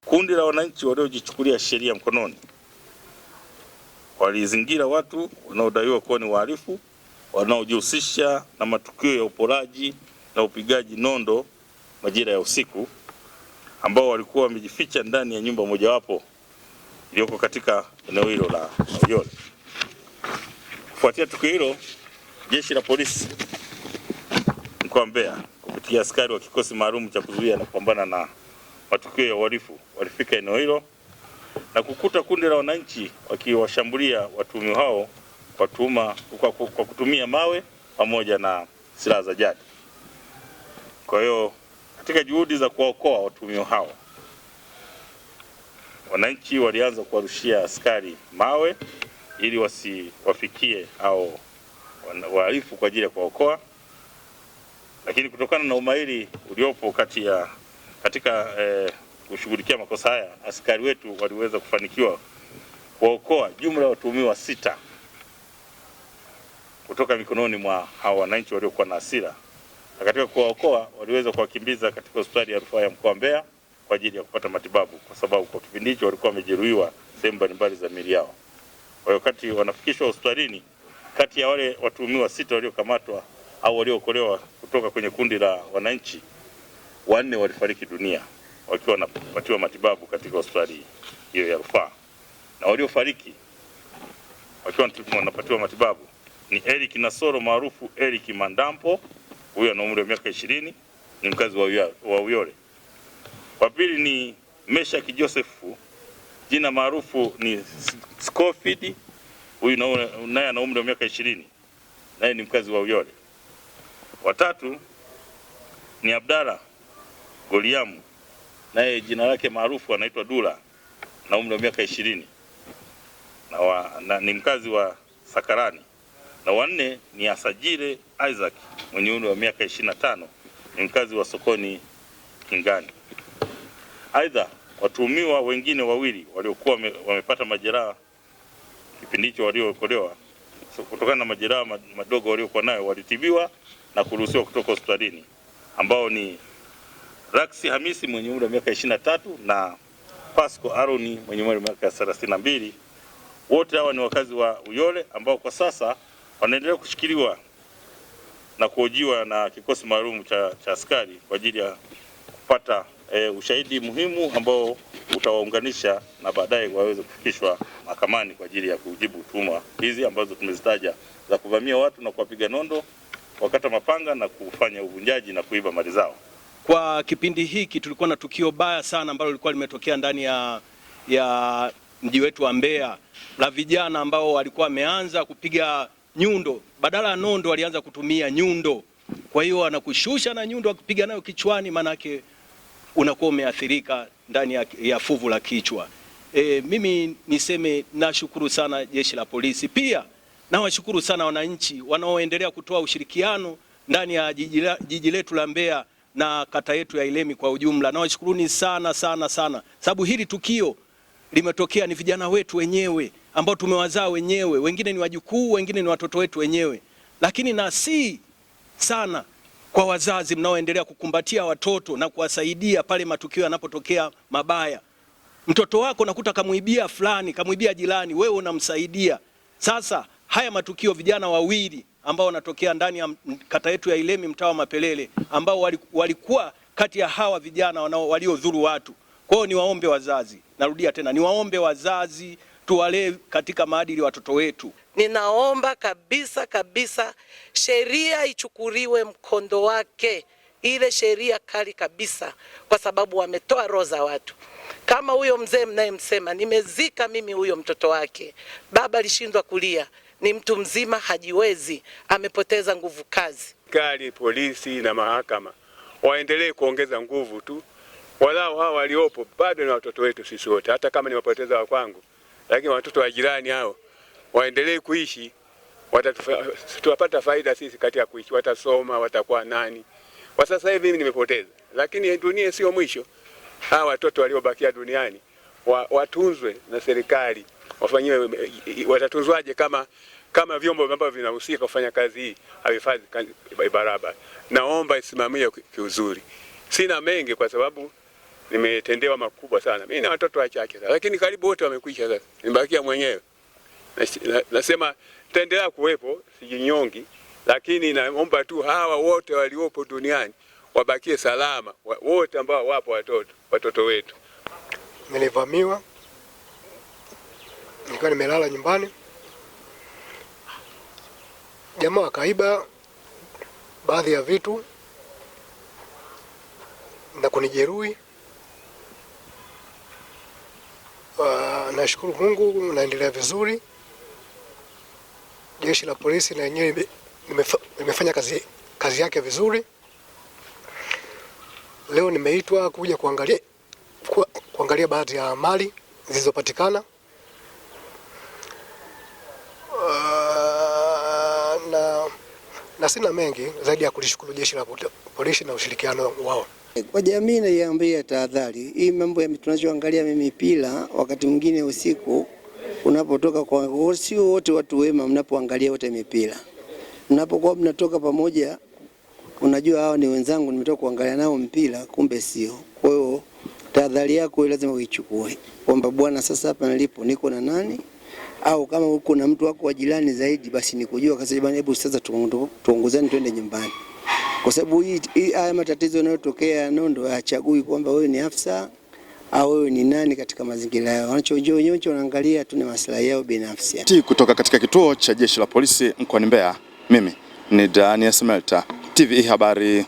kundi la wananchi waliojichukulia sheria mkononi walizingira watu wanaodaiwa kuwa ni wahalifu wanaojihusisha na matukio ya uporaji na upigaji nondo majira ya usiku, ambao walikuwa wamejificha ndani ya nyumba mojawapo iliyoko katika eneo hilo la Uyole. Kufuatia tukio hilo, Jeshi la Polisi mkoa wa Mbeya kupitia askari wa kikosi maalum cha kuzuia na kupambana na matukio ya uhalifu walifika eneo hilo na kukuta kundi la wananchi wakiwashambulia watuhumiwa hao kwa kutumia mawe pamoja na silaha za jadi. Kwa hiyo katika juhudi za kuwaokoa watuhumiwa hao, wananchi walianza kuwarushia askari mawe ili wasiwafikie au wahalifu kwa ajili ya kuwaokoa, lakini kutokana na umahiri uliopo katika kushughulikia makosa haya, askari wetu waliweza kufanikiwa kuwaokoa jumla ya watuhumiwa 6 kutoka mikononi mwa hao wananchi waliokuwa na hasira, na katika kuwaokoa waliweza kuwakimbiza katika hospitali ya rufaa ya mkoa wa Mbeya kwa ajili ya kupata matibabu, kwa sababu kwa kipindi hicho walikuwa wamejeruhiwa sehemu mbalimbali za miili yao. Kwa hiyo wakati wanafikishwa hospitalini, kati ya wale watuhumiwa 6 waliokamatwa au waliookolewa kutoka kwenye kundi la wananchi, 4 walifariki dunia wakiwa wanapatiwa matibabu katika hospitali hiyo ya rufaa, na waliofariki wakiwa wanapatiwa matibabu ni Eric Nasoro maarufu Eric Mandampo, huyu ana umri wa miaka 20, ni mkazi wa Uyole. Wa pili ni Meshaki Joseph, jina maarufu ni Scofield, huyu naye ana umri wa miaka 20, naye ni mkazi wa Uyole. Wa tatu ni Abdalla Goliamu, naye jina lake maarufu anaitwa Dula na umri wa miaka 20 na ni mkazi wa Sakarani. Na wanne ni Asajile Isaac mwenye umri wa miaka 25, ni mkazi wa Sokoni Kingani. Aidha, watuhumiwa wengine wawili waliokuwa wamepata majeraha kipindi hicho waliookolewa kutokana na majeraha madogo waliokuwa nayo walitibiwa na kuruhusiwa kutoka hospitalini, ambao ni Raksi Hamisi mwenye umri wa miaka 23 na Pasco Aroni mwenye umri wa miaka 32. Wote hawa ni wakazi wa Uyole ambao kwa sasa wanaendelea kushikiliwa na kuhojiwa na kikosi maalum cha askari kwa ajili ya kupata ushahidi muhimu ambao utawaunganisha na baadaye waweze kufikishwa mahakamani kwa ajili ya kujibu tuhuma hizi ambazo tumezitaja za kuvamia watu na kuwapiga nondo, wakata mapanga na kufanya uvunjaji na kuiba mali zao. Kwa kipindi hiki tulikuwa na tukio baya sana ambalo lilikuwa limetokea ndani ya mji wetu wa Mbeya la vijana ambao walikuwa wameanza kupiga nyundo, badala ya nondo walianza kutumia nyundo. Kwa hiyo anakushusha na nyundo akipiga nayo kichwani, manake unakuwa umeathirika ndani ya fuvu la kichwa. Mimi niseme nashukuru sana Jeshi la Polisi, pia nawashukuru sana wananchi wanaoendelea kutoa ushirikiano ndani ya jiji letu la Mbeya na kata yetu ya Ilemi kwa ujumla. Nawashukuruni sana sana sana, sababu hili tukio limetokea ni vijana wetu wenyewe ambao tumewazaa wenyewe, wengine ni wajukuu, wengine ni watoto wetu wenyewe. Lakini nasi sana kwa wazazi mnaoendelea kukumbatia watoto na kuwasaidia pale matukio yanapotokea mabaya. Mtoto wako nakuta kamuibia fulani, kamuibia jirani, wewe unamsaidia. Sasa haya matukio, vijana wawili ambao wanatokea ndani ya kata yetu ya Ilemi mtaa wa Mapelele ambao walikuwa kati ya hawa vijana waliodhuru watu. Kwa hiyo niwaombe wazazi, narudia tena, niwaombe wazazi tuwalee katika maadili watoto wetu. Ninaomba kabisa kabisa sheria ichukuliwe mkondo wake, ile sheria kali kabisa, kwa sababu wametoa roho za watu. Kama huyo mzee mnayemsema, nimezika mimi huyo mtoto wake, baba alishindwa kulia, ni mtu mzima, hajiwezi, amepoteza nguvu kazi. Serikali, polisi na mahakama waendelee kuongeza nguvu tu, walau hawa waliopo bado ni watoto wetu sisi wote, hata kama nimepoteza wa kwangu, lakini watoto wa jirani hao waendelee kuishi, tutapata faida sisi katika kuishi, watasoma, watakuwa nani. Kwa sasa hivi mimi nimepoteza, lakini dunia sio mwisho. Hawa watoto waliobakia duniani watunzwe na serikali, wafanyiwe. Watatunzwaje kama vyombo ambavyo vinahusika kufanya kazi hii havifanye barabara? Naomba isimamie kiuzuri. Sina mengi kwa sababu nimetendewa makubwa sana. Mimi na watoto wachache sana, lakini karibu wote wamekwisha sasa. Nimebakia mwenyewe. Nasema nitaendelea kuwepo, sijinyongi, lakini naomba tu hawa wote waliopo duniani wabakie salama, wote ambao wapo watoto wetu. Nilivamiwa, nilikuwa nimelala nyumbani, jamaa wakaiba baadhi ya vitu na kunijeruhi. Nashukuru Mungu naendelea vizuri. Jeshi la polisi na yenyewe limefanya kazi yake vizuri. Leo nimeitwa kuja kuangalia baadhi ya mali zilizopatikana. Na sina mengi zaidi ya kulishukuru jeshi la polisi na ushirikiano wao. Kwa jamii naiambia tahadhari. Hii mambo ya tunachoangalia mipira wakati mwingine usiku unapotoka, kwa sio wote watu wema mnapoangalia wote mipira. Mnapokuwa mnatoka pamoja unajua hawa ni wenzangu nimetoka kuangalia nao mpira, kumbe sio. Kwa hiyo tahadhari yako lazima uichukue. Kwamba bwana, sasa hapa nilipo niko na nani? Au kama uko na mtu wako wa jirani zaidi, basi nikujua kasi bwana, hebu sasa tuongozane twende nyumbani. Kwa sababu haya matatizo yanayotokea Nondo hayachagui kwamba wewe ni afisa au wewe ni nani katika mazingira yao. Wanachoonyocho wanaangalia tu ni maslahi yao binafsi. Kutoka katika kituo cha jeshi la polisi mkoani Mbeya, mimi ni Daniel Smelta, TV Habari.